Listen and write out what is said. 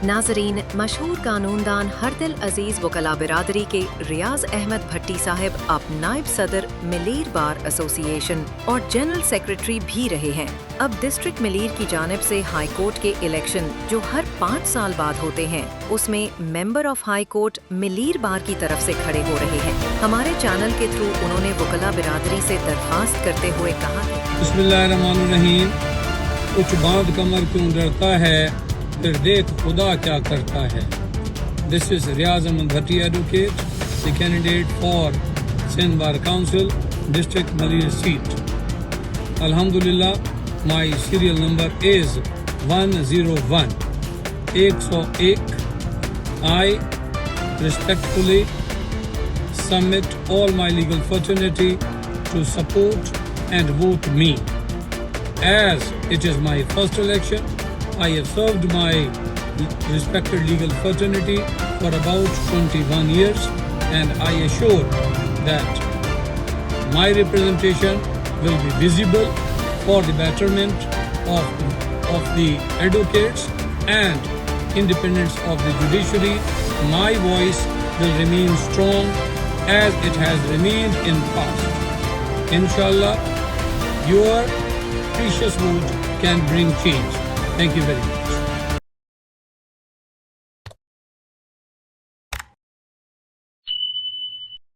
नाजरीन, मशहूर कानूनदान हरदिल अजीज वकला बिरादरी के रियाज अहमद भट्टी साहब अब नायब सदर मिलीर बार एसोसिएशन और जनरल सेक्रेटरी भी रहे हैं। अब डिस्ट्रिक्ट मिलीर की जानिब से हाई कोर्ट के इलेक्शन जो हर 5 साल बाद होते हैं, उसमें मेंबर ऑफ हाई कोर्ट मिलीर बार की तरफ से खड़े हो रहे हैं। हमारे चैनल के थ्रू उन्होंने वकला बिरादरी से दरख्वास्त करते हुए कहा, बिस्मिल्लाहिर्रहमानिर्रहीम। कुछ बांध कमर क्यों डरता है, फिर देख खुदा क्या करता है। This is Riaz Ahmed Bhatti advocate, the candidate for Sindh bar council, district Malir seat. अल्हम्दुलिल्लाह, my serial number is 101 101। I respectfully submit all my legal fraternity to support and vote me. As it is my first election, I have served my respected legal fraternity for about 21 years, and I assure that my representation will be visible for the betterment of the advocates and independence of the judiciary. My voice will remain strong as it has remained in past. Inshallah, your precious vote can bring change. Thank you very much.